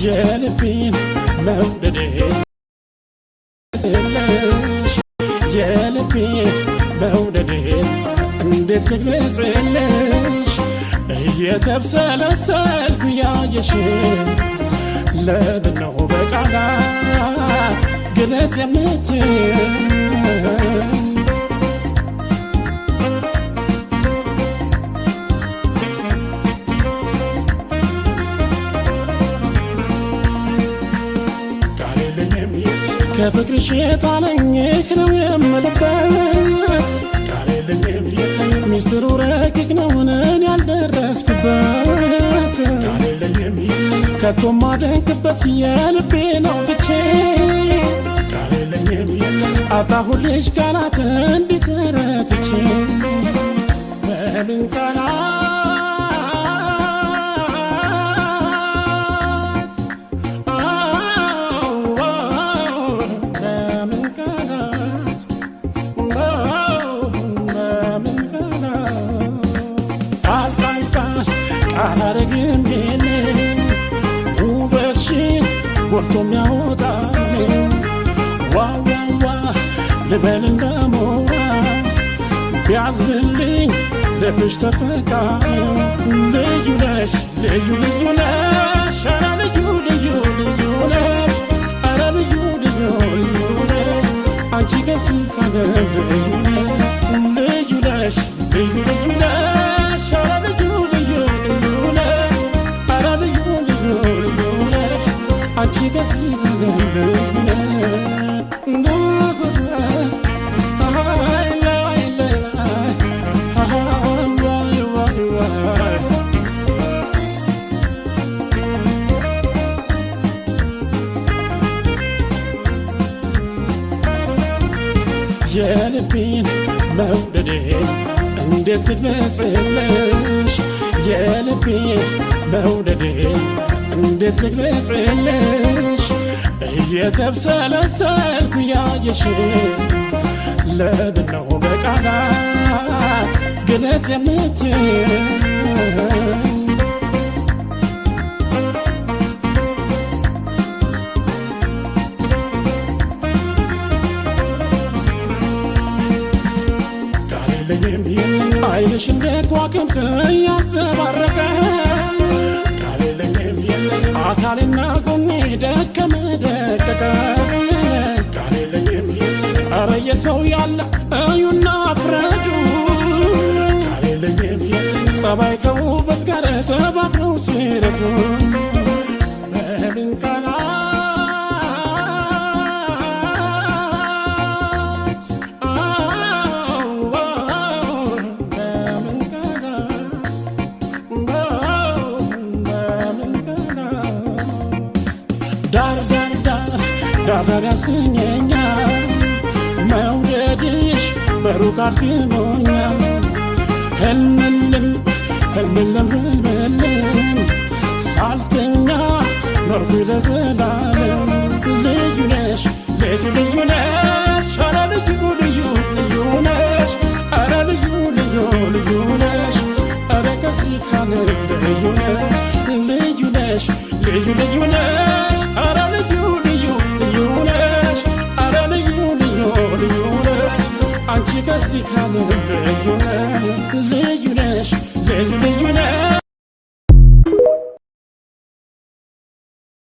የልቤን መውደዴ ስለሽ የልቤን መውደዴ እንዴት ልግለጽልሽ እየተብሰለሰልኩ ያየሽ ለምነው በቃላት ግለጽ የምትይ ከፍቅርሽ የጣለኝ ነው የምልበት ቃል የለኝም ሚስጥሩ ረቂቅ ነው እኔን ያልደረስኩበት ቃል የለኝም ከቶ ማደንቅበት የልቤን አውጥቼ ቃል የለኝም አጣሁልሽ ቃላት እንዴት ረትቼ በምን ቃላት አላረግም የለ ውበትሽን ጎልቶ የሚያወጣልኝ ዋዋዋ ልበል እንደሞራ ቢያዝንልኝ ልብሽ ተፈቃሪ ልዩ ነሽ ልዩ ልዩ ነሽ ኧረ ልዩ ልዩ ልዩ ነሽ ኧረ ልዩ ልዩ ልዩ ነሽ አንቺ ከዚህ ካለም ልዩ ነሽ ልዩ ነሽ ልዩ ልዩ ነሽ ኧረ ልዩ አንቺ ከዚህ የልቤን መውደዴ እንዴት ልግለጽልሽ የልቤን መውደዴ እንዴት ልግለጽልሽ እየተብሰለሰልኩ ያየሽ ለምነው በቃላት ግለጽ የምትይ ቃል የለኝም ዓይንሽ እንደ ከዋክብት ያንጸባረቀ አካልና ጎኔ ደከመ ደቀቀ ቃል የለኝም ኧረ የሰው ያለ እዩና ፍረዱ ቃል የለኝም ጸባይ ከውበት ጋር ተባብረው ሲረቱ በምን ቃላት ዳር ያሰኘኛል መውደድሽ በሩቅ አድክሞኛል ህልምልም ህልምልም ህልምልም ሳልተኛ ኖርኩ ለዘላለም ልዩ ነሽ ልዩ ልዩ ነሽ ኧረ ልዩ ልዩ ልዩ ነሽ ኧረ ልዩ ልዩ ልዩ ነሽ ኧረ ከዚህ ካለም ልዩ ነሽ ልዩ ነሽ ልዩ ልዩ ነሽ ኧረ ልዩ አንቺ ከዚህ ካለም